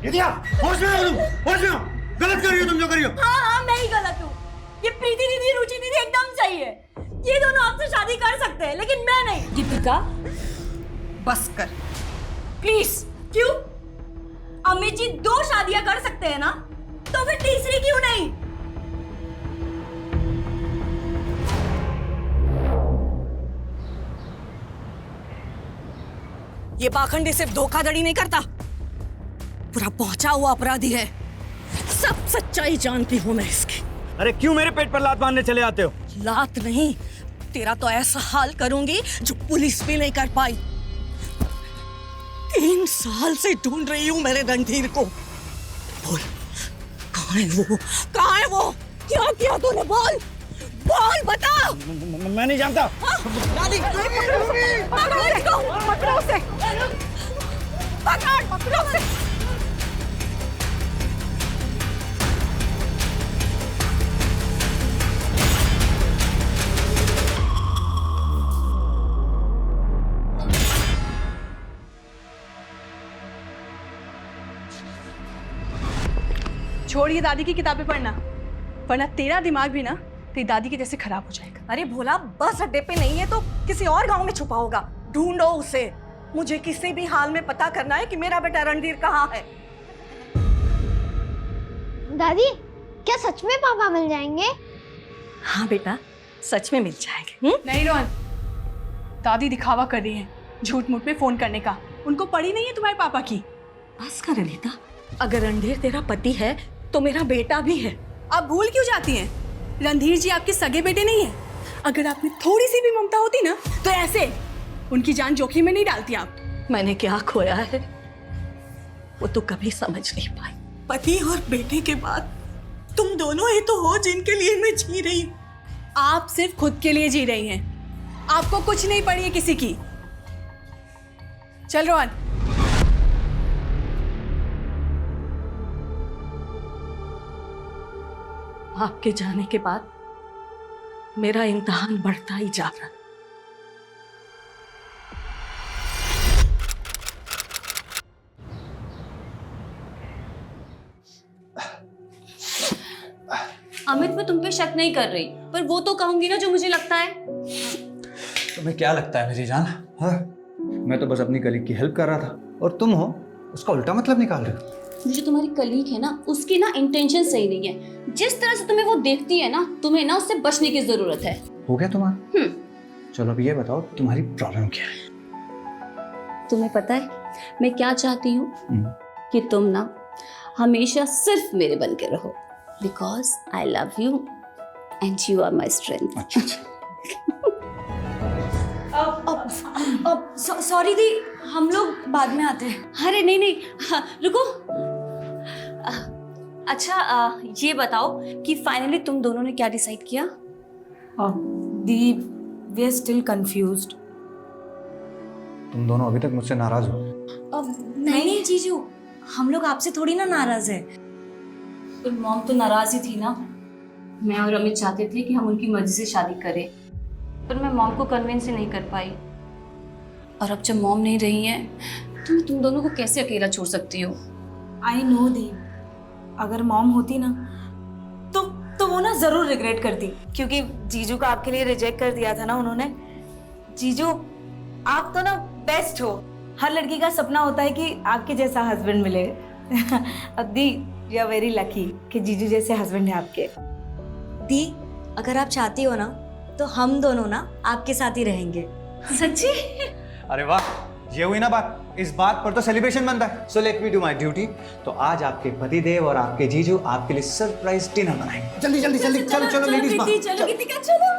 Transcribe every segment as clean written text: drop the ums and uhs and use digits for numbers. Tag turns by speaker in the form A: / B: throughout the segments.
A: निधिया, होश में आओ तुम, होश में आओ। गलत कर रही हो तुम जो कर रही हो।
B: हाँ मैं ही गलत हूँ। ये प्रीति दीदी रुचि दीदी एकदम सही है। ये दोनों आपसे शादी कर सकते हैं लेकिन मैं नहीं। दीपिका
C: बस कर
B: प्लीज। क्यों? अमित जी 2 शादियां कर सकते हैं ना, तो फिर तीसरी क्यों नहीं?
C: ये पाखंडी सिर्फ धोखाधड़ी नहीं करता, पूरा पहुंचा हुआ अपराधी है। सब सच्चाई जानती हूं मैं इसकी।
A: अरे क्यों मेरे पेट पर लात मारने चले आते हो?
C: लात नहीं, तेरा तो ऐसा हाल करूंगी जो पुलिस भी नहीं कर पाई। 3 साल से ढूंढ रही हूं मेरे रणधीर को। बोल, कहाँ है वो? कहाँ है वो? क्या किया तूने? बोल बोल, बता।
A: मैं नहीं जानता।
C: पकड़ो उसे। पकड़ो उसे।
D: छोड़ ये दादी की किताबें पढ़ना, वरना तेरा दिमाग भी ना तेरी दादी के जैसे खराब हो जाएगा।
C: अरे भोला, बस अड्डे पे नहीं है तो किसी और गांव में छुपा होगा। ढूंढो उसे। मुझे किसी भी हाल में पता करना है कि मेरा बेटा रणधीर कहाँ है।
E: दादी, क्या सच में पापा मिल जाएंगे?
C: हाँ बेटा, सच में मिल जाएंगे।
D: नहीं रोहन, दादी दिखावा कर रही है झूठ मूठ में फोन करने का। उनको पड़ी नहीं है तुम्हारे पापा की।
C: बस कर अनीता, अगर रणधीर तेरा पति है तो मेरा बेटा भी है।
D: आप भूल क्यों जाती हैं? रणधीर जी आपके सगे बेटे नहीं है। अगर आप में थोड़ी सी भी ममता होती ना तो ऐसे उनकी जान जोखिम में नहीं डालती आप।
C: मैंने क्या खोया है वो तो कभी समझ नहीं पाई। पति और बेटे के बाद तुम दोनों ही तो हो जिनके लिए मैं जी रही हूँ।
D: आप सिर्फ खुद के लिए जी रही हैं, आपको कुछ नहीं पड़ी है किसी की। चल रोहन।
C: आपके जाने के बाद मेरा इम्तिहान बढ़ता ही जा रहा है।
B: अमित, मैं तुम पे शक नहीं कर रही, पर वो तो कहूंगी ना जो मुझे लगता है।
F: तुम्हें क्या लगता है मेरी जान? हाँ, मैं तो बस अपनी कलीग की हेल्प कर रहा था और तुम हो उसका उल्टा मतलब निकाल रहे हो।
B: जो तुम्हारी कलीग है ना, उसकी ना इंटेंशन सही नहीं है। जिस तरह से तुम्हें वो देखती है ना, तुम्हें ना उससे बचने की जरूरत है।
F: हो गया तुम्हारा? चलो अब ये बताओ तुम्हारी प्रॉब्लम क्या है?
B: तुम्हें पता है मैं क्या चाहती हूँ? कि तुम ना हमेशा सिर्फ मेरे बन के रहो, because I love you and you are my strength.
F: अच्छा।
B: सॉरी दी, हम लोग बाद में आते हैं। अरे नहीं नहीं, हाँ, रुको। अच्छा ये बताओ कि फाइनली तुम दोनों ने क्या डिसाइड किया?
G: दी, वी आर स्टिल कंफ्यूज्ड।
F: तुम दोनों अभी तक मुझसे नाराज हो?
B: नहीं जीजू, हम लोग आपसे थोड़ी ना नाराज है। पर मॉम तो नाराज ही थी ना। मैं और अमित चाहते थे कि हम उनकी मर्जी से शादी करें, पर मैं मॉम को कन्विंस ही नहीं कर पाई। और अब जब मॉम नहीं रही है तो मैं तुम दोनों को कैसे अकेला छोड़ सकती हो?
G: आई नो दी, अगर मॉम होती ना तो वो ना जरूर रिग्रेट करती, क्योंकि जीजू को आपके लिए रिजेक्ट कर दिया था ना उन्होंने। जीजू आप तो ना बेस्ट हो। हर लड़की का सपना होता है कि आपके जैसा हस्बैंड मिले। अब दी, यू आर वेरी लकी कि जीजू जैसे हस्बैंड है आपके।
B: दी, अगर आप चाहती हो ना तो हम दोनों ना आपके साथ ही रहेंगे। सच्ची?
F: अरे वाह, ये हुई ना बात। इस बात पर तो सेलिब्रेशन बनता है। So let me do my duty. तो आज आपके पतिदेव और आपके जीजू आपके लिए सरप्राइज डिनर बनाएंगे।
A: जल्दी जल्दी जल्दी, चलो चलो लेडीज
B: प्रीति, चलो गीतिका, चलो।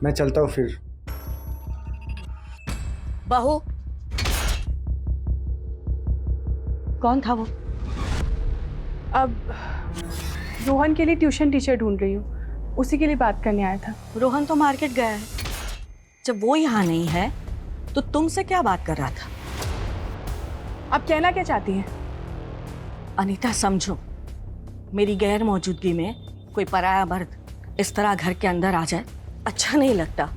F: मैं चलता हूँ फिर।
C: बहू, कौन था वो?
D: अब रोहन के लिए ट्यूशन टीचर ढूंढ रही हूँ, उसी के लिए बात करने आया था।
C: रोहन तो मार्केट गया है। जब वो यहाँ नहीं है तो तुमसे क्या बात कर रहा था?
D: आप कहना क्या चाहती हैं?
C: अनीता समझो, मेरी गैर मौजूदगी में कोई पराया मर्द इस तरह घर के अंदर आ जाए अच्छा नहीं लगता।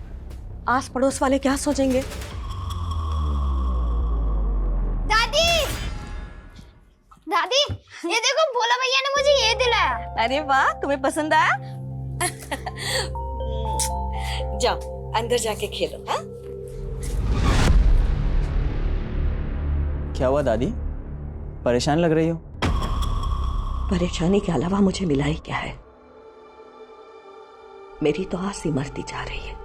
C: आस पड़ोस वाले क्या सोचेंगे?
E: दादी, दादी, ये देखो भोला भैया ने मुझे ये दिलाया।
C: अरे वाह, तुम्हें पसंद आया? जाओ अंदर जाके खेलो। हाँ,
H: क्या हुआ दादी, परेशान लग रही हो?
C: परेशानी के अलावा मुझे मिला ही क्या है? मेरी तो आस ही मरती जा रही है।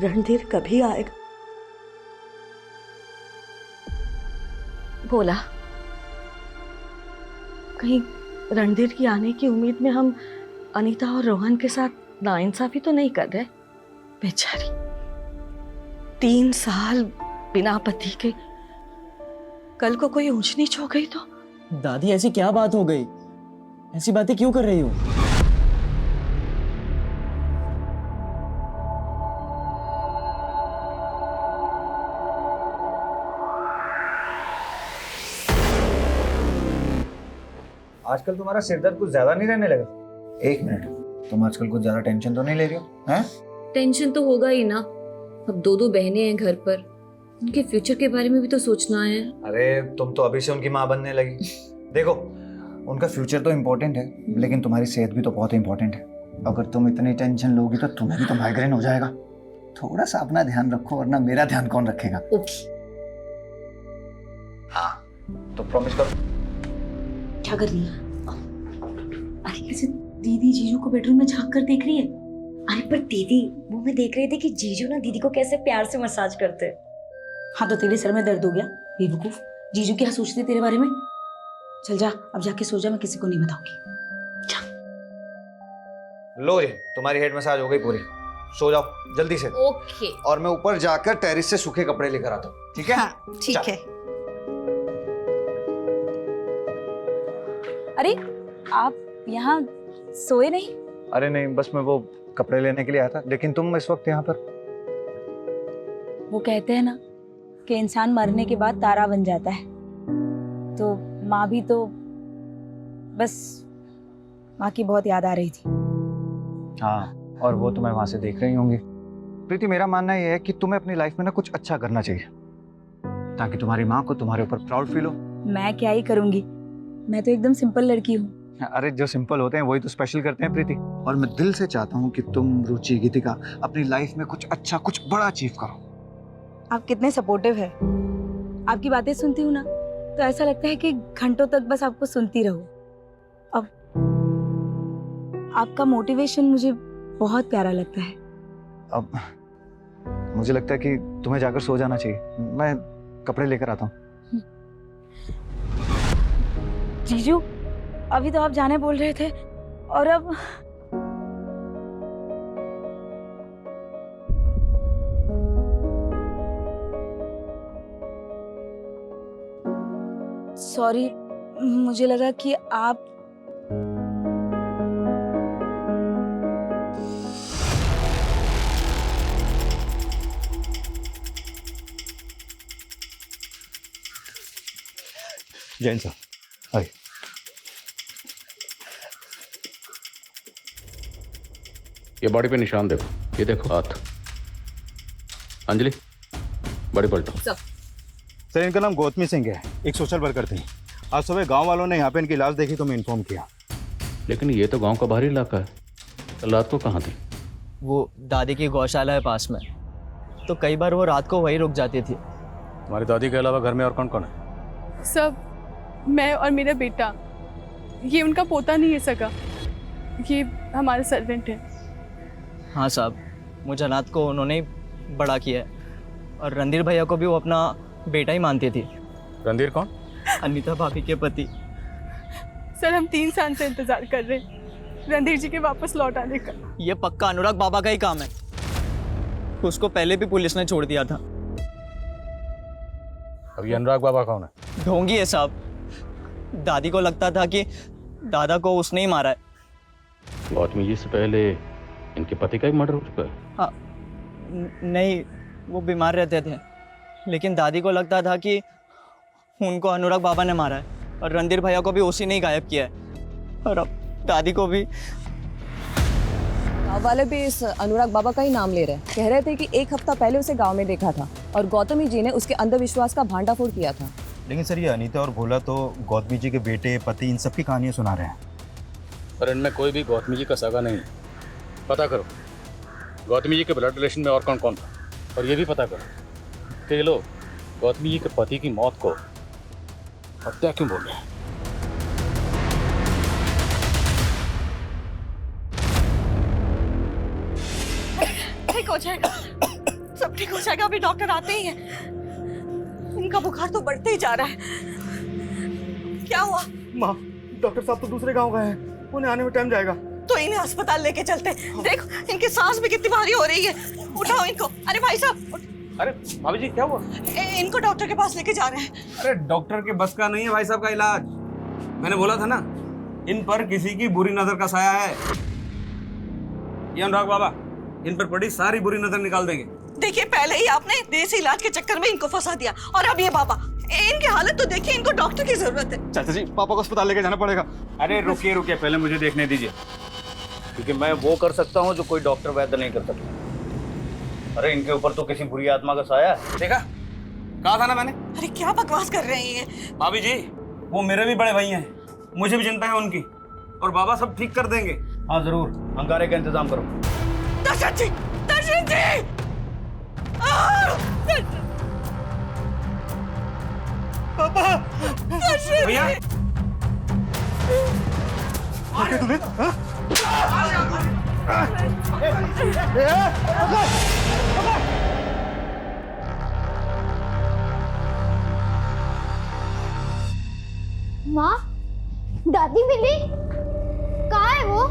C: रणधीर कभी आएगा? बोला कहीं रणधीर की आने की उम्मीद में हम अनीता और रोहन के साथ नाइंसाफी तो नहीं कर रहे? बेचारी 3 साल बिना पति के, कल को कोई ऊंच नीच हो गई तो?
H: दादी ऐसी क्या बात हो गई? ऐसी बातें क्यों कर रही हो?
F: आजकल तुम्हारा सिरदर्द कुछ ज्यादा नहीं रहने लगा? 1 मिनट, तुम आजकल कुछ ज्यादा टेंशन तो नहीं ले रही हो? हैं?
B: टेंशन तो होगा ही ना। अब 2 बहनें हैं घर पर, उनके फ्यूचर के बारे में भी तो सोचना है।
F: अरे तुम तो अभी से उनकी माँ बनने लगी। देखो, उनका फ्यूचर तो इम्पोर्टेंट है, लेकिन तुम्हारी सेहत भी तो बहुत इम्पोर्टेंट है। अगर तुम इतनी टेंशन लोगी तो तुम्हें भी तो माइग्रेन हो जाएगा। थोड़ा सा अपना ध्यान रखो, वरना मेरा ध्यान कौन रखेगा?
B: ओके।
F: हाँ, तो प्रॉमिस करो।
B: क्या कर रही है? अरे कैसे दीदी जीजू को बेडरूम में झांक कर देख रही है?
G: अरे पर दीदी वो मैं देख रही थी कि जीजू ना दीदी को कैसे प्यार से मसाज करते हैं। हाँ तो तेरे सर में दर्द हो गया बेवकूफ। जीजू क्या सोचते तेरे बारे में? चल जा अब जाके सो जा, मैं किसी को नहीं बताऊंगी।
F: लो जी, तुम्हारी हेड मसाज हो गई पूरी। सो जाओ जल्दी से।
B: ओके।
F: और मैं ऊपर जाकर टेरिस से सूखे कपड़े लेकर आता हूँ, ठीक है?
C: हाँ ठीक है।
G: अरे आप यहाँ सोए नहीं?
F: अरे नहीं, बस मैं वो कपड़े लेने के लिए आया था। लेकिन तुम इस वक्त यहाँ पर?
G: वो कहते हैं ना कि इंसान मरने के बाद तारा बन जाता है, तो माँ भी तो बस माँ की बहुत याद आ रही थी।
F: हाँ, और वो तुम्हें वहां से देख रही होंगी। प्रीति, मेरा मानना ये है कि तुम्हें अपनी लाइफ में ना कुछ अच्छा करना चाहिए, ताकि तुम्हारी माँ को तुम्हारे ऊपर प्राउड फील हो।
G: मैं क्या ही करूंगी, मैं तो एकदम सिंपल लड़की हूँ।
F: अरे जो सिंपल होते हैं वही तो स्पेशल करते हैं प्रीति। और मैं दिल से चाहता हूँ कि तुम, रुचि, गीतिका अपनी लाइफ में कुछ अच्छा, कुछ बड़ा अचीव करो।
G: आप कितने सपोर्टिव है। आपकी बातें सुनती हूँ ना तो ऐसा लगता है कि घंटों तक बस आपको सुनती रहूं। अब आपका मोटिवेशन मुझे बहुत प्यारा लगता है।
F: अब मुझे लगता है कि तुम्हें जाकर सो जाना चाहिए। मैं कपड़े लेकर आता हूँ।
G: जीजू अभी तो आप जाने बोल रहे थे और अब सॉरी, मुझे लगा कि आप
F: जैन साहब आइए।
I: ये बॉडी पे निशान देखो, ये देखो हाथ। अंजलि बॉडी पलटो।
A: सर इनका नाम गौतमी सिंह है, एक सोशल वर्कर थे। आज सुबह गांव वालों ने यहाँ पे इनकी लाश देखी तो मैं इन्फॉर्म किया।
I: लेकिन ये तो गांव का बाहरी इलाका है, कल रात को कहाँ थी?
H: वो दादी की गौशाला है पास में, तो कई बार वो रात को वहीं रुक जाती थी।
I: तुम्हारी दादी के अलावा घर में और कौन कौन है?
D: सब मैं और मेरा बेटा। ये उनका पोता नहीं है सगा, ये हमारा सर्वेंट है।
H: हाँ साहब, मुझे रात को उन्होंने ही बड़ा किया है, और रणधीर भैया को भी वो अपना बेटा ही मानती थी।
I: रणधीर कौन?
H: अनीता भाभी के पति।
D: सर हम 3 साल से इंतजार कर रहे हैं रणधीर जी के वापस लौट आने का।
H: ये पक्का अनुराग बाबा का ही काम है, उसको पहले भी पुलिस ने छोड़ दिया था।
I: अब ये अनुराग बाबा कौन है?
H: ढोंगी है साहब, दादी को लगता था कि दादा को उसने ही मारा है।
I: गौतमी जी से पहले इनके पति का ही मर्डर हो चुका है।
H: हाँ नहीं, वो बीमार रहते थे, लेकिन दादी को लगता था कि उनको अनुराग बाबा ने मारा है। और रणधीर भैया को भी उसी ने ही गायब किया है, और अब दादी को भी।
J: गाँव वाले भी इस अनुराग बाबा का ही नाम ले रहे हैं। कह रहे थे कि 1 हफ्ता पहले उसे गांव में देखा था और गौतमी जी ने उसके अंधविश्वास का भांडाफोड़ किया था।
A: लेकिन सर ये अनीता और भोला तो गौतमी जी के बेटे पति इन सब की कहानियाँ सुना रहे हैं।
I: पर इनमें कोई भी गौतमी जी का सगा नहीं है। पता करो गौतमी जी के ब्लड रिलेशन में और कौन कौन था, और ये भी पता करो कि ये लोग गौतमी जी के पति की मौत को हत्या क्यों बोल रहे हैं।
C: ठीक हो जाएगा, सब ठीक हो जाएगा, अभी डॉक्टर आते ही हैं। इनका बुखार तो बढ़ते ही जा रहा है। क्या हुआ?
A: माँ, डॉक्टर साहब तो दूसरे गांव गए हैं, उन्हें आने में टाइम जाएगा।
C: तो इन्हें अस्पताल लेके चलते। देखो इनकी सांस भी कितनी भारी हो रही है। उठाओ इनको। अरे भाई साहब,
K: अरे भाभी जी क्या हुआ?
C: इनको डॉक्टर के पास लेके जा रहे हैं।
K: अरे डॉक्टर के बस का नहीं है भाई साहब का इलाज। मैंने बोला था ना, इन पर किसी की बुरी नजर का साया है। ये अनुराग बाबा इन पर पड़ी सारी बुरी नजर निकाल देंगे।
C: देखिए पहले ही आपने देसी इलाज के चक्कर में इनको फंसा दिया, और अब ये बाबा, इनकी हालत तो देखिए, इनको डॉक्टर की जरूरत है।
A: चाचा जी, पापा को अस्पताल लेके जाना पड़ेगा।
K: अरे रुकिए रुकिए, पहले मुझे देखने दीजिए,
I: क्योंकि मैं वो कर सकता हूँ जो कोई डॉक्टर वैद्य नहीं कर सकता। अरे इनके ऊपर तो किसी बुरी आत्मा का साया है।
K: देखा, कहा था ना मैंने।
C: अरे क्या बकवास कर रहे हैं ये?
K: भाभी जी वो मेरे भी बड़े भाई हैं, मुझे भी चिंता है उनकी, और बाबा सब ठीक कर देंगे।
I: हाँ जरूर, अंगारे का इंतजाम करो।
C: दर्शन जी, दर्शन जी,
A: पापा,
K: भैया
A: तुम्हें
E: माँ, दादी मिली? कहाँ है वो?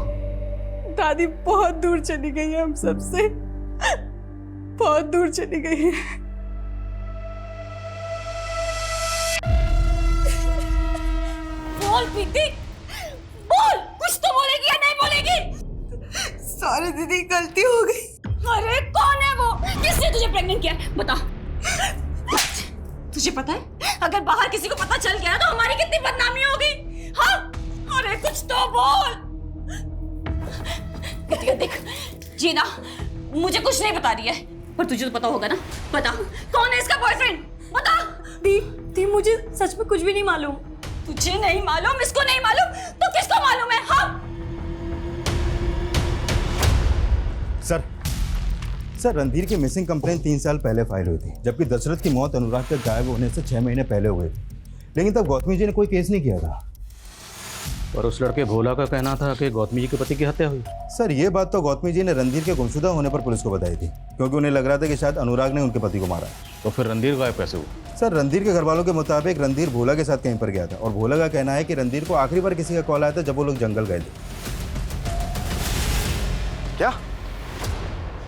D: दादी बहुत दूर चली गई है, हम सबसे बहुत दूर चली गई है।
B: बोल प्रीति, बोल, कुछ तो बोलेगी या नहीं बोलेगी?
D: सॉरी दीदी, गलती हो गई।
B: अरे कौन है वो? किसने तुझे प्रेग्नेंट किया? बता। तुझे पता है अगर बाहर किसी को पता चल गया तो हमारी कितनी बदनामी होगी? हाँ, अरे कुछ तो बोल। देख जीना मुझे कुछ नहीं बता रही है, पर तुझे तो पता होगा ना। बता कौन है इसका बॉयफ्रेंड, बता।
D: दी मुझे सच में कुछ भी नहीं मालूम।
B: तुझे नहीं मालूम, इसको नहीं मालूम, तो किसको मालूम है? हाँ
A: सर, रणधीर की मिसिंग कंप्लेंट 3 साल पहले फाइल हुई थी, जबकि दशरथ की मौत अनुराग के गायब होने से 6 महीने पहले हुई थी। लेकिन तब गौतमी जी ने कोई केस नहीं किया था।
I: और उस लड़के भोला का कहना था कि गौतमी जी के पति की हत्या हुई।
A: सर ये बात तो गौतमी जी ने रणधीर के गुमशुदा होने पर पुलिस को बताई थी, क्योंकि उन्हें लग रहा था कि शायद अनुराग ने उनके पति को मारा।
I: तो फिर रणधीर गायब कैसे हुआ?
A: सर रणधीर के घर वालों के मुताबिक रणधीर भोला के साथ कहीं पर गया था, और भोला का कहना है कि रणधीर को आखिरी बार किसी का कॉल आया था जब वो लोग जंगल गए थे।
F: क्या?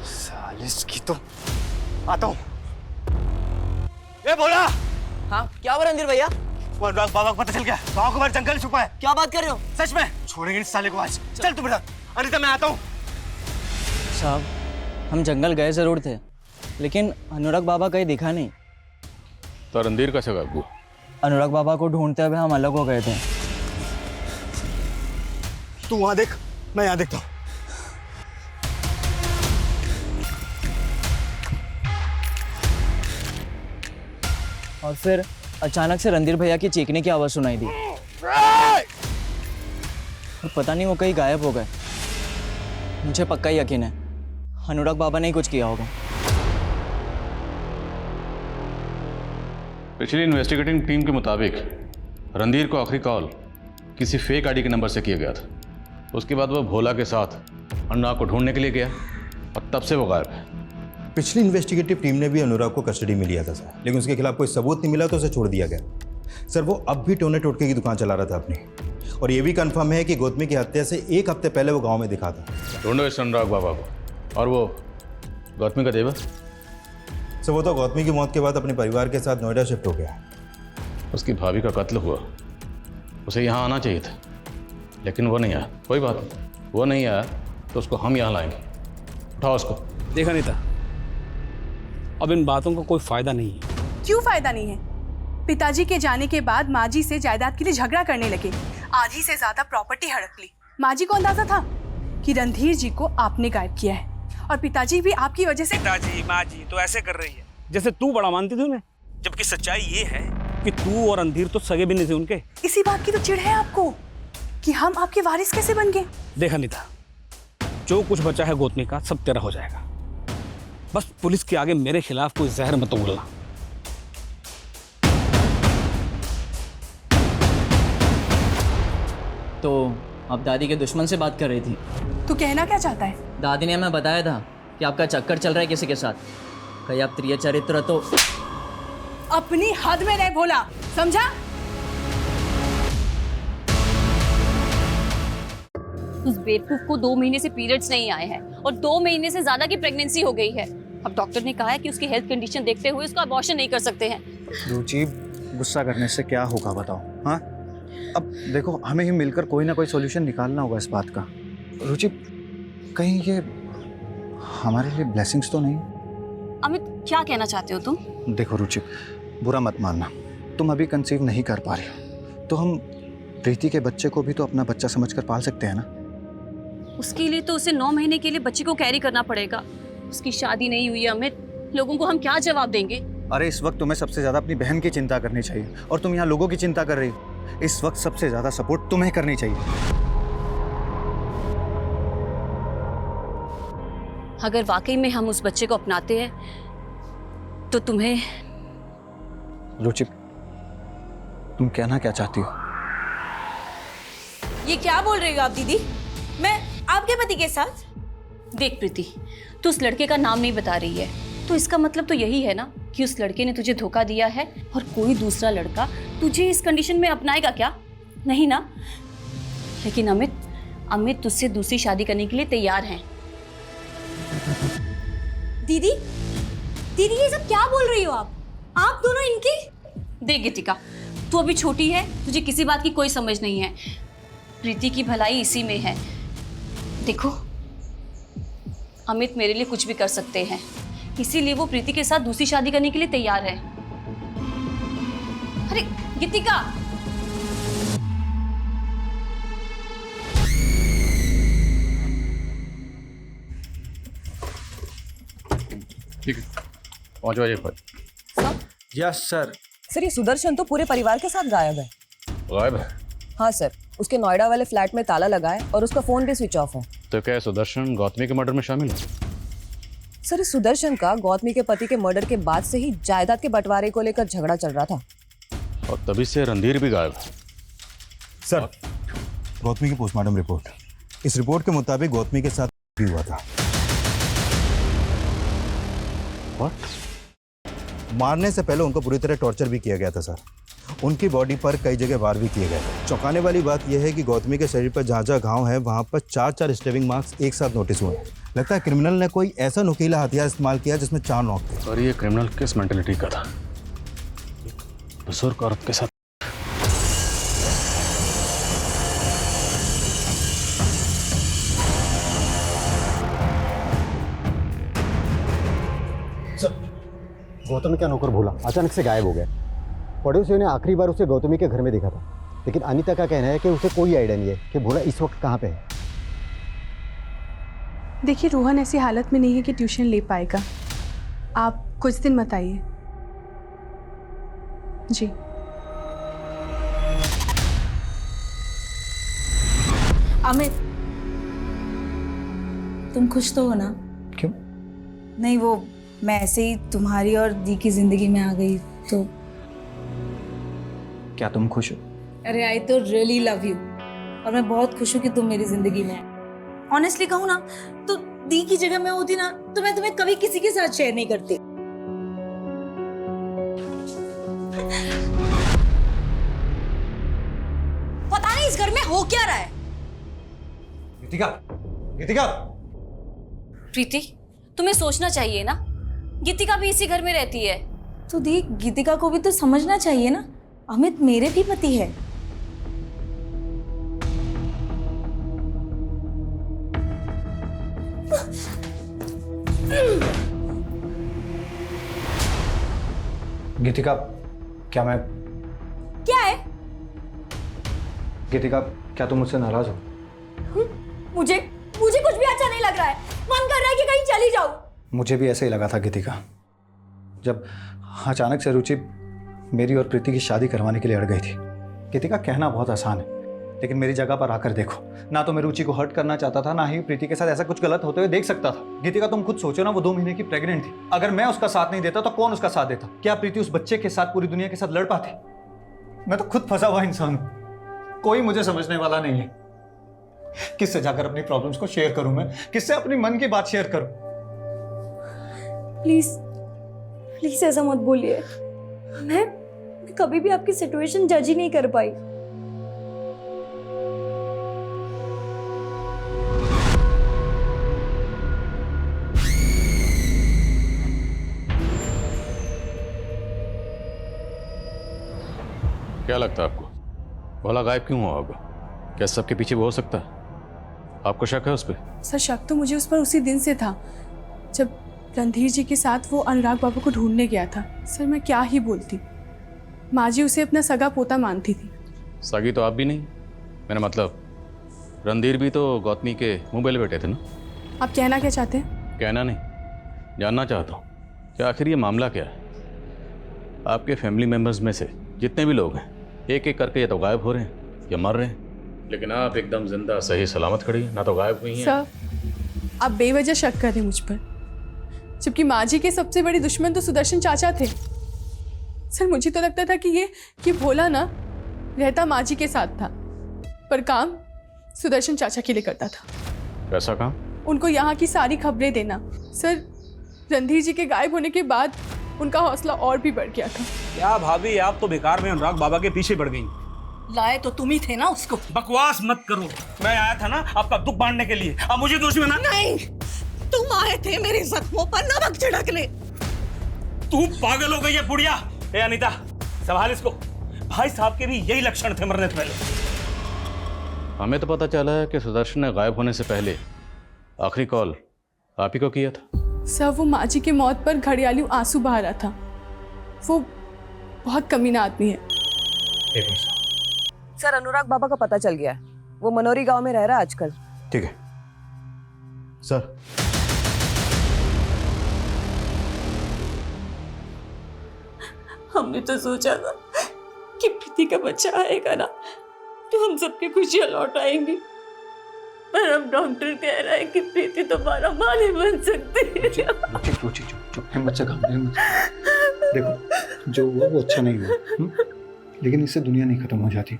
F: सालिस की तो आता हूँ।
H: ए भोला! हाँ क्या हुआ रणधीर भैया?
F: वो अनुराग बाबा को पता चल गया, गाँव के बाहर जंगल छुपा है।
H: क्या बात कर रहे हो?
F: सच में छोड़ेंगे इस साले को आज। चल तू बेटा, अनिता मैं आता हूँ।
H: साहब हम जंगल गए जरूर थे, लेकिन अनुराग बाबा कहीं दिखा नहीं।
I: तो रणधीर का सगा हुआ?
H: अनुराग बाबा को ढूंढते हुए हम अलग हो गए थे।
F: तू वहां देख, मैं यहाँ देखता हूँ।
H: और फिर अचानक से रणधीर भैया की चीखने की आवाज़ सुनाई दी, और पता नहीं वो कहीं गायब हो गए। मुझे पक्का यकीन है अनुराग बाबा ने ही कुछ किया होगा।
I: पिछली इन्वेस्टिगेटिंग टीम के मुताबिक रणधीर को आखिरी कॉल किसी फेक आईडी के नंबर से किया गया था। उसके बाद वो भोला के साथ अनुराग को ढूंढने के लिए गया, और तब से वो गायब है।
A: पिछली इन्वेस्टिगेटिव टीम ने भी अनुराग को कस्टडी में लिया था सर, लेकिन उसके खिलाफ कोई सबूत नहीं मिला तो उसे छोड़ दिया गया। सर वो अब भी टोने टोटके की दुकान चला रहा था अपनी, और ये भी कंफर्म है कि गौतमी की हत्या से 1 हफ्ते पहले वो गांव में दिखा था।
I: ढूंढो इस अनुराग बाबा को। और वो गौतमी का देवर?
A: सर वो तो गौतमी की मौत के बाद अपने परिवार के साथ नोएडा शिफ्ट हो गया।
I: उसकी भाभी का कत्ल हुआ, उसे यहाँ आना चाहिए था, लेकिन वो नहीं आया। कोई बात नहीं, वो नहीं आया तो उसको हम यहाँ लाएंगे। उठाओ उसको।
K: देखा नहीं था, अब इन बातों का कोई फायदा नहीं है।
D: क्यों फायदा नहीं है? पिताजी के जाने के बाद माँ जी से जायदाद के लिए झगड़ा करने लगे, आधी से ज्यादा प्रॉपर्टी हड़प ली। माँ जी को अंदाजा था कि रणधीर जी को आपने गायब किया है और पिताजी भी आपकी वजह से।
K: पिताजी माँ जी तो ऐसे कर रही है जैसे तू बड़ा मानती थी उन्हें, जबकि सच्चाई ये है कि तू और रणधीर तो सगे भी नहीं थे उनके।
D: इसी बात की तो चिढ़ है आपको कि हम आपके वारिस कैसे बन गए।
K: देखा अनीता, जो कुछ बचा है गौतमी का सब तेरा हो जाएगा। बस पुलिस के आगे मेरे खिलाफ कोई जहर मत उगलना।
H: तो आप दादी के दुश्मन से बात कर रही थी?
D: तू कहना क्या चाहता है?
H: दादी ने हमें बताया था कि आपका चक्कर चल रहा है किसी के साथ। कहीं आप प्रिय चरित्र तो।
D: अपनी हद में रह भोला, समझा?
B: उस बेवकूफ को 2 महीने से पीरियड्स नहीं आए हैं और 2 महीने से ज्यादा की प्रेगनेंसी हो गई है। अब डॉक्टर ने कहा है कि उसकी हेल्थ कंडीशन देखते हुए उसका अबॉर्शन नहीं कर सकते हैं।
F: रुचि, गुस्सा करने से क्या होगा बताओ? हाँ, अब देखो हमें ही मिलकर कोई ना कोई सॉल्यूशन निकालना होगा इस बात का। रुचि, कहीं ये हमारे लिए ब्लेसिंग्स तो नहीं?
B: अमित, क्या कहना चाहते हो तुम?
F: देखो रुचि, बुरा मत मानना, तुम अभी कंसीव नहीं कर पा रही हो तो हम प्रीति के बच्चे को भी तो अपना बच्चा समझकर पाल सकते हैं ना।
B: उसके लिए तो उसे 9 महीने के लिए बच्चे को कैरी करना पड़ेगा। उसकी शादी नहीं हुई है अमित, लोगों को हम क्या जवाब देंगे?
F: अरे इस वक्त तुम्हें सबसे ज्यादा अपनी बहन की चिंता करनी चाहिए और तुम यहाँ लोगों की चिंता कर रही हो। इस वक्त सबसे ज्यादा सपोर्ट तुम्हें करनी चाहिए।
B: अगर वाकई में हम उस बच्चे को अपनाते हैं तो तुम्हें।
F: रुचि, तुम कहना क्या चाहती हो?
G: ये क्या बोल रही हो आप दीदी? मैं आपके पति के साथ?
B: देख प्रीति, तू उस लड़के का नाम नहीं बता रही है, तो इसका मतलब तो यही है ना कि उस लड़के ने तुझे धोखा दिया है और कोई दूसरा लड़का तुझे इस कंडीशन में अपनाएगा क्या? नहीं ना? लेकिन अमित तुझसे दूसरी शादी करने के लिए तैयार हैं।
G: दीदी ये सब क्या बोल रही हो आप दोनों इनकी?
B: देख गीतिका, तू अभी छोटी है, तुझे किसी बात की कोई समझ नहीं है। प्रीति की भलाई इसी में है। देखो, अमित मेरे लिए कुछ भी कर सकते हैं, इसीलिए वो प्रीति के साथ दूसरी शादी करने के लिए तैयार है। अरे गीतिका,
I: ठीक है, पहुंच जाइए पर।
F: Yes sir.
J: सर, ये सुदर्शन तो पूरे परिवार के साथ गायब है।
I: गायब है?
J: हाँ सर, उसके नोएडा वाले फ्लैट में ताला लगा है और उसका फोन भी स्विच ऑफ है।
I: तो क्या सुदर्शन गौतमी के मर्डर में शामिल है?
J: सर, इस सुदर्शन का गौतमी के पति के मर्डर के बाद से ही जायदाद के बंटवारे को लेकर झगड़ा चल रहा था
I: और तभी से रणधीर भी गायब है।
A: सर, गौतमी की पोस्टमार्टम रिपोर्ट, इस रिपोर्ट के मुताबिक गौतमी के साथ भी हुआ था। मारने से पहले उनको पूरी तरह टॉर्चर भी किया गया था सर। उनकी बॉडी पर कई जगह वार भी किए गए थे। चौंकाने वाली बात यह है कि गौतमी के शरीर पर जहाँ जहाँ घाव है वहाँ पर 4 स्टेबिंग मार्क्स एक साथ नोटिस हुए। लगता है क्रिमिनल ने कोई ऐसा नुकीला हथियार इस्तेमाल किया जिसमें 4 नोक थे।
I: और ये क्रिमिनल किस मेंटेलिटी का था? बुजुर्ग औरत के साथ।
L: गौतमी का नौकर भोला अचानक से गायब हो गया। पड़ोसियों ने आखिरी बार उसे गौतमी के घर में देखा था, लेकिन अनीता का कहना है कि उसे कोई आइडिया नहीं है कि भोला इस वक्त कहाँ पे है।
D: देखिए, रोहन ऐसी हालत में नहीं है कि ट्यूशन ले पाएगा। आप कुछ दिन मत आइए। जी।
G: अमित, तुम खुश तो हो ना?
F: क्यों?
G: नहीं, वो मैं ऐसे ही तुम्हारी और दी की जिंदगी में आ गई तो।
F: क्या तुम खुश हो?
G: अरे आई तो रियली लव यू, और मैं बहुत खुश हूँ कि तुम मेरी जिंदगी में आए। ऑनेस्टली कहूँ ना तो दी की जगह मैं होती ना तो मैं तुम्हें कभी किसी के साथ शेयर नहीं करती। पता नहीं इस घर में हो क्या रहा है।
F: गीतिका,
B: प्रीति, तुम्हें सोचना चाहिए ना, गीतिका भी इसी घर में रहती है।
G: तो दी, गीतिका को भी तो समझना चाहिए ना, अमित मेरे भी पति है।
F: गीतिका, क्या मैं गीतिका, क्या तुम मुझसे नाराज हो?
G: मुझे मुझे कुछ भी अच्छा नहीं लग रहा है। मन कर रहा है कि कहीं चली जाऊं।
F: मुझे भी ऐसे ही लगा था गीतिका, जब अचानक से रुचि मेरी और प्रीति की शादी करवाने के लिए अड़ गई थी। गीतिका, कहना बहुत आसान है, लेकिन मेरी जगह पर आकर देखो, ना तो मैं रुचि को हर्ट करना चाहता था, ना ही प्रीति के साथ ऐसा कुछ गलत होते हुए देख सकता था। गीतिका, तुम खुद सोचो ना, वो 2 महीने की प्रेग्नेंट थी। अगर मैं उसका साथ नहीं देता तो कौन उसका साथ देता? क्या प्रीति उस बच्चे के साथ पूरी दुनिया के साथ लड़ पाती? मैं तो खुद फंसा हुआ इंसान हूं, कोई मुझे समझने वाला नहीं है। किससे जाकर अपनी प्रॉब्लम्स को शेयर करूं मैं? किससे अपनी मन की बात शेयर करूं?
G: प्लीज प्लीज ऐसा मत बोलिए। मैं कभी भी आपकी सिचुएशन जज ही नहीं कर पाई।
I: क्या लगता है आपको भोला गायब क्यों हुआ होगा? क्या सबके पीछे वो हो सकता है? आपको शक है उस पर?
D: सर, शक तो मुझे उस पर उसी दिन से था जब रणधीर जी के साथ वो अनुराग बाबू को ढूंढने गया था। सर, मैं क्या ही बोलती, माँ जी उसे अपना सगा पोता मानती थी।
I: सगी तो आप भी नहीं, मेरा मतलब रणधीर भी तो गौतमी के मुंह बेले बैठे थे ना।
D: आप कहना क्या चाहते हैं?
I: कहना नहीं, जानना चाहता हूँ कि आखिर ये मामला क्या है। आपके फैमिली मेम्बर्स में से जितने भी लोग हैं, एक एक करके या तो गायब हो रहे हैं या मर रहे हैं, लेकिन आप एकदम जिंदा सही सलामत खड़ी हैं, ना तो गायब हुई हैं।
D: सर, आप बेवजह शक कर रहे हैं मुझ पर, जबकि माँ जी के सबसे बड़े दुश्मन तो सुदर्शन चाचा थे। सर, मुझे तो लगता था कि भोला ना रहता माँ जी के साथ था, पर काम सुदर्शन चाचा के लिए करता था।
I: कैसा काम?
D: उनको यहाँ की सारी खबरें देना। सर, रणधीर जी के गायब होने के बाद उनका हौसला और भी बढ़ गया था।
K: क्या भाभी, आप तो बेकार में अनुराग बाबा के पीछे पड़ गई।
C: लाए तो तुम ही थे ना उसको।
K: बकवास मत करो, मैं आया था ना आपका दुख बांटने के लिए, अब मुझे दोषी बना।
C: नहीं, तुम आए थे मेरे जख्मों पर नमक छिड़कने।
K: तू पागल हो गई है बुढ़िया। ए अनीता, संभाल इसको। भाई साहब के भी यही लक्षण थे मरने से पहले।
I: हमें तो पता चला है कि सुदर्शन ने गायब होने से पहले आखिरी कॉल आप ही को किया था।
D: सर, वो माँ जी की मौत पर घड़ियाली आंसू बहा रहा था। वो बहुत कमीना आदमी है।
J: सर, अनुराग बाबा का पता चल गया है, वो मनोरी गांव में रह रहा है आजकल।
A: ठीक है सर।
G: हमने तो सोचा था कि प्रीति का बच्चा आएगा ना तो हम सबकी खुशियां लौट आएंगी, पर अब डॉक्टर कह रहा है कि प्रीति तुम्हारा मां नहीं बन सकती।
F: चुप, हिम्मत से काम, हिम्मत से। देखो, जो हुआ वो अच्छा नहीं हुआ, लेकिन इससे दुनिया नहीं खत्म हो जाती।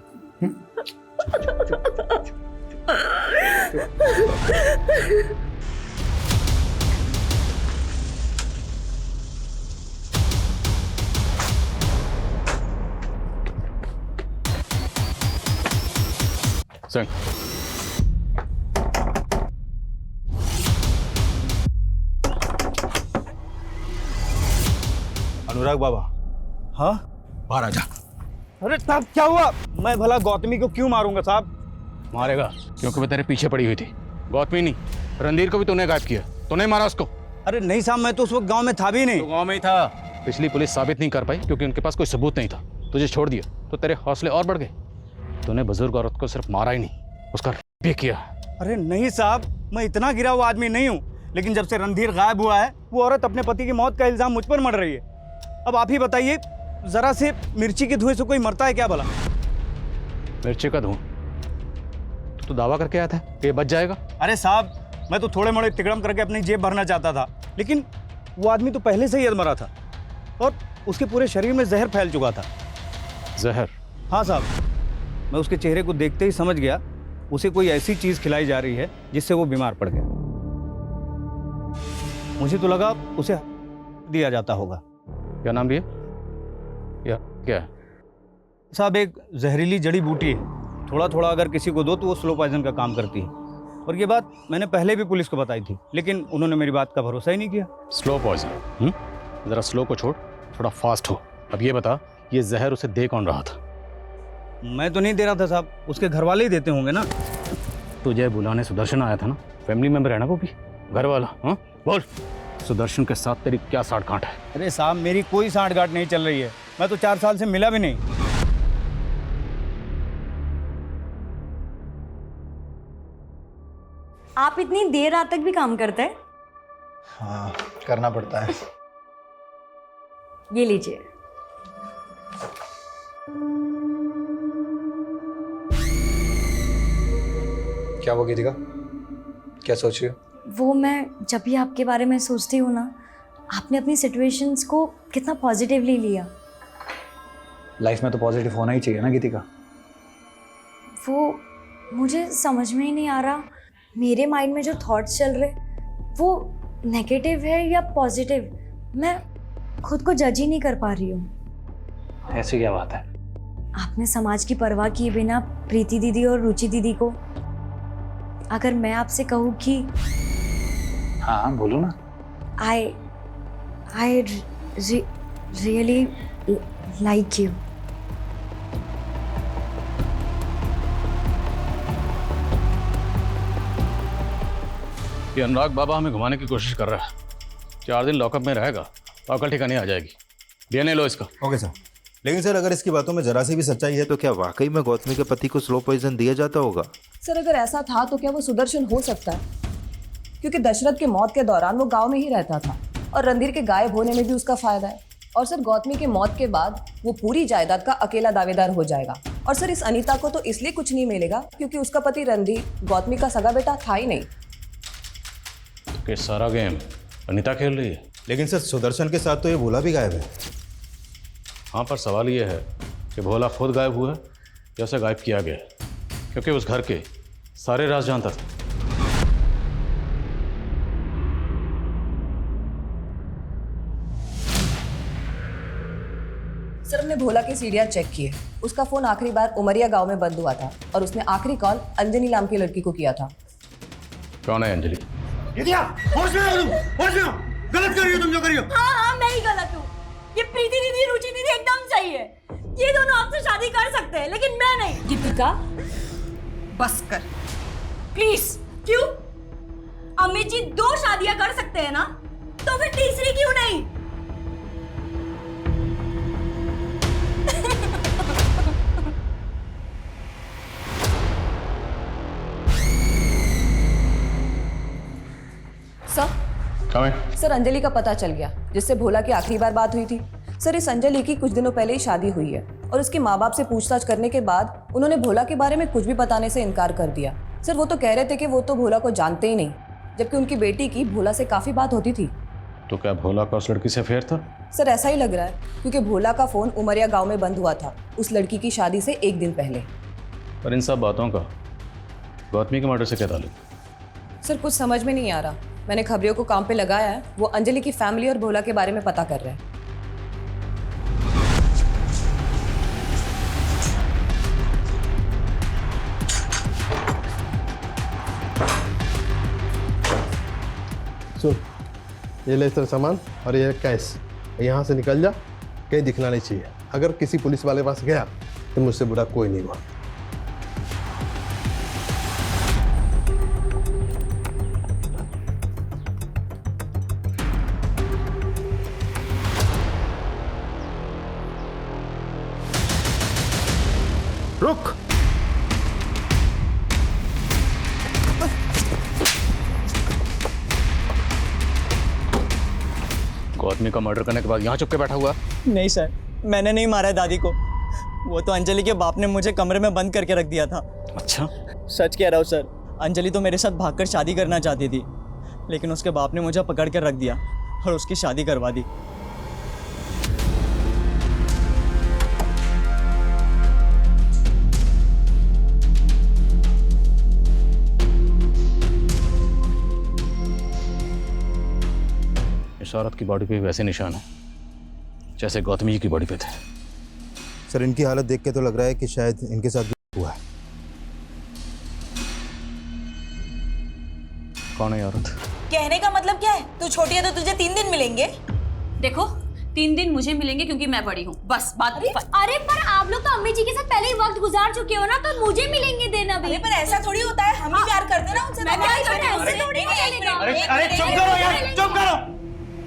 I: संग
A: अनुराग बाबा।
K: हाँ,
A: बाहर आ जा।
K: अरे साहब, क्या हुआ? मैं भला गौतमी को क्यों मारूंगा साहब?
I: मारेगा क्योंकि वो तेरे पीछे पड़ी हुई थी। गौतमी नहीं, रणधीर को भी तूने गायब किया। तूने मारा उसको?
K: अरे नहीं साहब, मैं तो उस वक्त गांव में था भी नहीं।
I: तो गांव में ही था। पिछली पुलिस साबित नहीं कर पाई क्योंकि उनके पास कोई सबूत नहीं था। तुझे छोड़ दिया तो तेरे हौसले और बढ़ गए। तूने बुजुर्ग औरत को सिर्फ मारा ही नहीं, उसका रेप भी किया।
K: अरे नहीं साहब, मैं इतना गिरा हुआ आदमी नहीं हूँ, लेकिन जब से रणधीर गायब हुआ है वो औरत अपने पति की मौत का इल्जाम मुझ पर मढ़ रही है। अब आप ही बताइए, जरा से मिर्ची के धुएं से कोई मरता है क्या भला?
I: मिर्ची का धुआं? तो दावा करके आया था कि ये बच जाएगा।
K: अरे साहब, मैं तो थोड़े मोड़े तिकड़म करके अपनी जेब भरना चाहता था, लेकिन वो आदमी तो पहले से ही अधमरा था और उसके पूरे शरीर में जहर फैल चुका था।
I: जहर?
K: हाँ साहब, मैं उसके चेहरे को देखते ही समझ गया उसे कोई ऐसी चीज खिलाई जा रही है जिससे वो बीमार पड़ गया। मुझे तो लगा उसे दिया जाता होगा।
I: क्या नाम भी है या क्या है?
K: साहब, एक जहरीली जड़ी बूटी है, थोड़ा थोड़ा अगर किसी को दो तो वो स्लो पॉइजन का काम करती है। और ये बात मैंने पहले भी पुलिस को बताई थी, लेकिन उन्होंने मेरी बात का भरोसा ही नहीं किया।
I: Slow poison? जरा स्लो को छोड़, थोड़ा फास्ट हो। अब ये बता, ये जहर उसे दे कौन रहा था?
K: मैं तो नहीं दे रहा था साहब, उसके घर वाले ही देते होंगे ना।
I: तुझे बुलाने सुदर्शन आया था ना, फैमिली मेंबर है ना वो भी, घर वाला। हाँ बोल, सुदर्शन के साथ तेरी क्या साठ गांठ है?
K: अरे साहब, मेरी कोई साठ गांठ नहीं चल रही है, मैं तो 4 साल से मिला भी नहीं।
B: आप इतनी देर रात तक भी काम करते हैं?
F: हाँ, करना पड़ता है।
B: ये लीजिए।
F: क्या वो गीतिका, क्या सोच रही हो?
B: वो मैं जब भी आपके बारे में सोचती हूँ ना, आपने अपनी सिचुएशंस को कितना पॉजिटिवली लिया।
F: लाइफ में तो पॉजिटिव होना ही चाहिए ना गीतिका।
B: वो मुझे समझ में ही नहीं आ रहा, मेरे माइंड में जो थॉट्स चल रहे वो नेगेटिव है या पॉजिटिव, मैं खुद को जज ही नहीं कर पा रही हूँ।
F: ऐसी क्या बात है?
B: आपने समाज की परवाह किए बिना प्रीति दीदी और रुचि दीदी को, अगर मैं आपसे कहूँ कि
F: हाँ बोलो ना।
B: I really like you.
I: ये अनुराग बाबा हमें घुमाने की कोशिश कर रहा है। 4 दिन लॉकअप में रहेगा तो अकल ठिकाने आ जाएगी। डीएनए लो इसका।
A: Okay sir. लेकिन सर अगर इसकी बातों में जरा सी भी सच्चाई है तो क्या वाकई में गौतमी के पति को स्लो पॉइजन दिया जाता होगा?
J: सर अगर ऐसा था तो क्या वो सुदर्शन हो सकता है? क्योंकि दशरथ के मौत के दौरान वो गांव में ही रहता था और रणधीर के गायब होने में भी उसका फायदा है। और सर गौतमी के मौत के बाद वो पूरी जायदाद का अकेला दावेदार हो जाएगा। और सर इस अनीता को तो इसलिए कुछ नहीं मिलेगा क्योंकि उसका पति रणधीर गौतमी का सगा बेटा था ही नहीं।
I: कि सारा गेम अनीता खेल रही है।
A: लेकिन सर सुदर्शन के साथ तो ये भोला भी गायब है।
I: हाँ, पर सवाल ये है कि भोला खुद गायब हुआ है या उसे गायब किया गया है, क्योंकि उस घर के सारे राज जानता था।
J: सर हमने भोला की सीढ़ियां चेक की है। उसका फोन आखिरी बार उमरिया गांव में बंद हुआ था और उसने आखिरी कॉल अंजनी नाम की लड़की को किया था।
I: कौन है अंजलि?
K: गलत कर रही हो तुम जो कर रही हो।
B: हाँ मैं ही गलत हूँ। ये प्रीति दीदी रुचि दीदी एकदम सही है। ये दोनों आपसे शादी कर सकते हैं लेकिन मैं नहीं। दीपिका बस कर प्लीज। क्यों? अमित जी 2 शादियां कर सकते हैं ना, तो फिर तीसरी क्यों नहीं?
J: सर अंजलि का पता चल गया जिससे भोला की आखिरी बार बात हुई थी। सर इस अंजलि की कुछ दिनों पहले ही शादी हुई है और उसके माँ बाप से पूछताछ करने के बाद उन्होंने भोला के बारे में कुछ भी बताने से इनकार कर दिया। सर वो तो कह रहे थे कि वो तो भोला को जानते ही नहीं, जबकि उनकी बेटी की भोला से काफी बात होती थी।
I: तो क्या भोला का उस लड़की से अफेयर था?
J: सर ऐसा ही लग रहा है क्योंकि भोला का फोन उमरिया गाँव में बंद हुआ था उस लड़की की शादी से 1 दिन पहले।
I: पर इन सब बातों का गौतमी के मर्डर से क्या ताल्लुक?
J: सर कुछ समझ में नहीं आ रहा। मैंने खबरियों को काम पे लगाया है, वो अंजलि की फैमिली और भोला के बारे में पता कर रहे हैं।
M: सुन, ये ले तेरा सामान और ये कैश, यहाँ से निकल जा, कहीं दिखना नहीं चाहिए। अगर किसी पुलिस वाले पास गया तो मुझसे बुरा कोई नहीं हुआ। रुक।
I: गौतमी का मर्डर करने के बाद यहाँ चुप के बैठा हुआ?
H: नहीं सर, मैंने नहीं मारा है दादी को। वो तो अंजलि के बाप ने मुझे कमरे में बंद करके रख दिया था।
I: अच्छा?
H: सच कह रहा हूँ सर। अंजलि तो मेरे साथ भागकर शादी करना चाहती थी, लेकिन उसके बाप ने मुझे पकड़ कर रख दिया और उसकी शादी करवा दी।
I: इस औरत की बॉडी पे वैसे निशान है जैसे गौतमी जी की बॉडी पे थे।
A: सर इनकी हालत देख के तो लग रहा है कि शायद इनके साथ भी हुआ है।
I: कौन है ये औरत?
G: कहने का मतलब क्या है? तू छोटी है तो तुझे 3 दिन मिलेंगे।
B: देखो 3 दिन मुझे मिलेंगे क्योंकि मैं बड़ी हूँ, बस बात।
E: अरे पर आप लोग तो अम्मी जी के साथ पहले ही वक्त गुजार चुके हो ना, तो मुझे मिलेंगे देना भी।
G: अरे पर ऐसा थोड़ी होता है, हम ही प्यार करते हैं ना उनसे।
F: अरे चुप करो यार, चुप करो।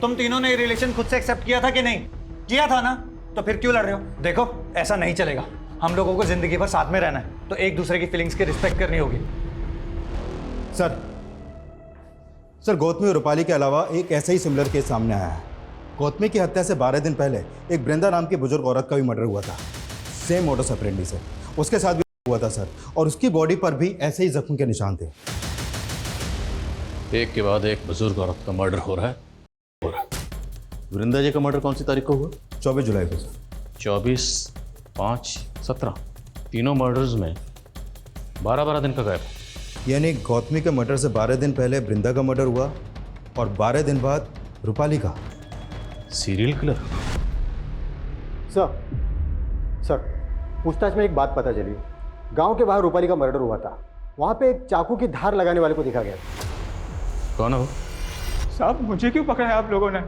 F: तुम तीनों ने ये रिलेशन खुद से एक्सेप्ट किया था कि नहीं? किया था ना, तो फिर क्यों लड़ रहे हो? देखो ऐसा नहीं चलेगा। हम लोगों को जिंदगी भर साथ में रहना है, तो एक दूसरे की फीलिंग्स की रिस्पेक्ट करनी होगी।
A: सर सर गौतमी और रूपाली के अलावा एक ऐसा ही सिमिलर केस सामने आया है। गौतमी की हत्या से 12 दिन पहले एक वृंदा नाम की बुजुर्ग औरत का भी मर्डर हुआ था, सेम मोडस ऑपरेंडी से। उसके साथ भी हुआ था सर, और उसकी बॉडी पर भी ऐसे ही जख्म के निशान थे।
I: एक के बाद एक बुजुर्ग औरत का मर्डर हो रहा है। वृंदा जी का मर्डर कौन सी तारीख को हुआ?
A: 24 जुलाई को सर।
I: 24, 5, 17 तीनों मर्डर्स में 12-12 दिन का गैप।
A: यानी गौतमी के मर्डर से 12 दिन पहले वृंदा का मर्डर हुआ और 12 दिन बाद रूपाली का।
I: Serial killer.
L: सर पूछताछ में एक बात पता चली। गांव के बाहर रूपाली का मर्डर हुआ था, वहां पे एक चाकू की धार लगाने वाले को देखा गया।
I: कौन है वो?
N: साहब मुझे क्यों पकड़ा है आप लोगों ने?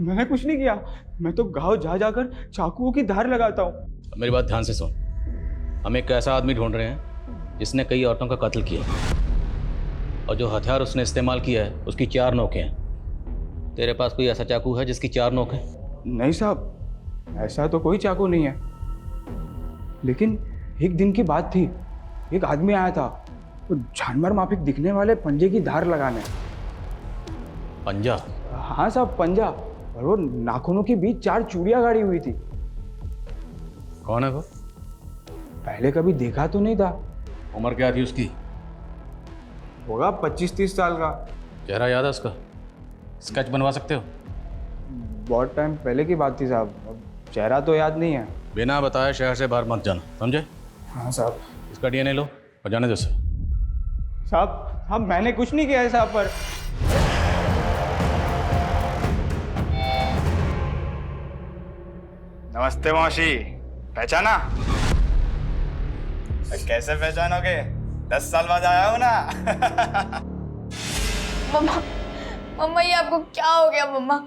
N: मैंने कुछ नहीं किया। मैं तो गांव जा जाकर चाकुओं की धार लगाता हूँ।
I: मेरी बात ध्यान से सुन। हम एक ऐसा आदमी ढूंढ रहे हैं जिसने कई औरतों का कत्ल किया, और जो हथियार उसने इस्तेमाल किया है उसकी 4 नोकें हैं। तेरे पास कोई ऐसा चाकू है जिसकी 4 नोक है?
N: नहीं साहब, ऐसा तो कोई चाकू नहीं है। लेकिन एक दिन की बात थी, एक आदमी आया था तो जानवर माफिक दिखने वाले पंजे की धार लगाने।
I: पंजा?
N: हाँ साहब, पंजा। और वो नाखूनों के बीच 4 चूड़ियां गाड़ी हुई थी।
I: कौन है वो?
N: पहले कभी देखा तो नहीं था।
I: उम्र क्या थी उसकी?
N: होगा 25-30 साल का।
I: चेहरा याद है उसका? स्केच बनवा सकते हो?
N: बहुत टाइम पहले की बात थी साहब, अब चेहरा तो याद नहीं है।
I: बिना बताए शहर से बाहर मत जाना, समझे?
N: हाँ साहब।
I: इसका DNA लो और जाने दो उसे।
N: साहब मैंने कुछ नहीं किया है साहब पर।
K: नमस्ते मौसी, पहचाना? कैसे पहचानोगे? 10 साल बाद आया हूं ना।
E: मम्मा, मम्मा ये आपको क्या हो गया मम्मा?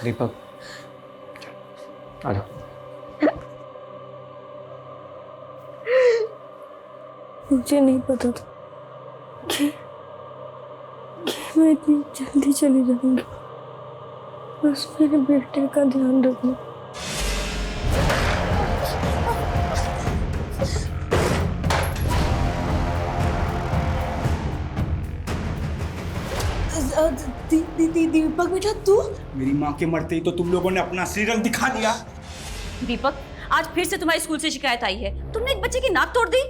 N: दीपक, आ जाओ।
G: मुझे नहीं पता था कि मैं इतनी जल्दी चली जाऊंगी। बस मेरे बेटे का ध्यान रखना। दीपक बेटा, तू?
K: मेरी माँ के मरते ही तो तुम लोगों ने अपना असली रंग दिखा दिया।
B: दीपक, आज फिर से तुम्हारे स्कूल से शिकायत आई है। तुमने एक बच्चे की नाक तोड़ दी।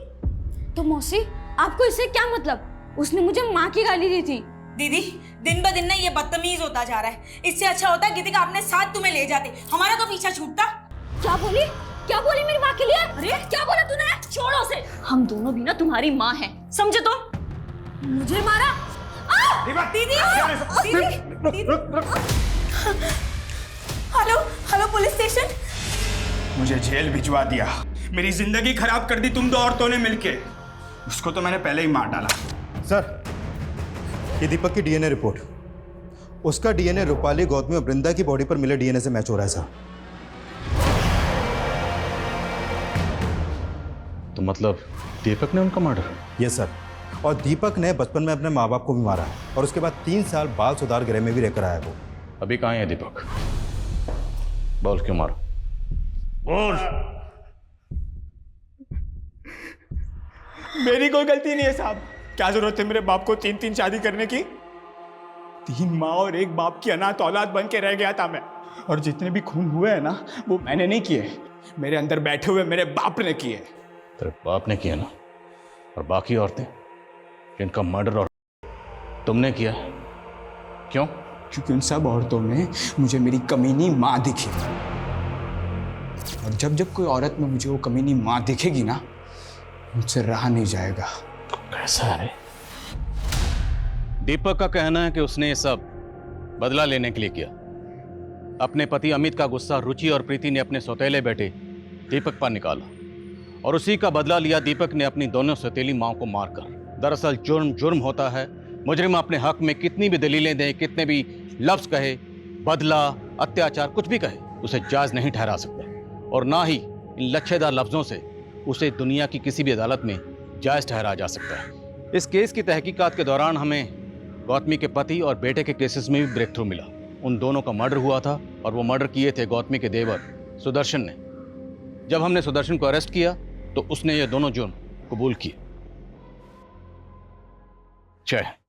E: तो मौसी, आपको इससे क्या मतलब? उसने मुझे माँ की गाली दी थी।
G: दीदी, दिन ब दिन ना ये बदतमीज होता जा रहा है। इससे अच्छा होता गीतिका अपने साथ तुम्हें ले जाते, हमारा तो पीछा छूटता।
E: क्या बोली मेरी माँ के लिए?
B: अरे क्या बोला तूने? छोड़ो उसे। हम दोनों भी ना तुम्हारी माँ हैं, समझे? तो
G: मुझे मारा? दीदी, हेलो पुलिस स्टेशन।
K: मुझे जेल भिजवा दिया, मेरी जिंदगी खराब कर दी तुम 2 औरतों ने मिलके। उसको तो मैंने पहले ही मार डाला।
A: सर ये दीपक की DNA रिपोर्ट, उसका DNA रूपाली, गौतमी और वृंदा की बॉडी पर मिले DNA से मैच हो रहा है सर।
I: तो मतलब दीपक ने उनका मर्डर?
A: यस सर, और दीपक ने बचपन में अपने माँ बाप को भी मारा है, और उसके बाद 3 साल बाल सुधार गृह में भी रहकर आया वो।
I: अभी कहाँ है दीपक? बोल क्यों मारो? बोल।
K: मेरी कोई गलती नहीं है साहब। क्या जरूरत है मेरे बाप को 3-3 शादी करने की? 3 माँ और 1 बाप की अनाथ औलाद बन के रह गया था मैं। और जितने भी खून हुए हैं ना, वो मैंने नहीं किए, मेरे अंदर बैठे हुए मेरे बाप ने किए।
I: तेरे बाप ने किया ना, और बाकी औरतें जिनका मर्डर और तुमने किया, क्यों?
K: क्योंकि उन सब औरतों में मुझे मेरी कमीनी माँ दिखी, और जब जब कोई औरत में मुझे वो कमीनी माँ दिखेगी ना, मुझसे रहा नहीं जाएगा।
I: कैसा है? दीपक का कहना है कि उसने ये सब बदला लेने के लिए किया। अपने पति अमित का गुस्सा रुचि और प्रीति ने अपने सौतेले बेटे दीपक पर निकाला, और उसी का बदला लिया दीपक ने अपनी दोनों सौतेली माँ को मारकर। दरअसल जुर्म जुर्म होता है। मुजरिम अपने हक में कितनी भी दलीलें दे, कितने भी लफ्ज कहे, बदला, अत्याचार, कुछ भी कहे, उसे जायज़ नहीं ठहरा सकता, और ना ही इन लच्छेदार लफ्जों से उसे दुनिया की किसी भी अदालत में जायज़ ठहराया जा सकता है। इस केस की तहकीकात के दौरान हमें गौतमी के पति और बेटे के केसेस में भी ब्रेक थ्रू मिला। उन दोनों का मर्डर हुआ था, और वो मर्डर किए थे गौतमी के देवर सुदर्शन ने। जब हमने सुदर्शन को अरेस्ट किया तो उसने ये दोनों जुर्म कबूल किए। जय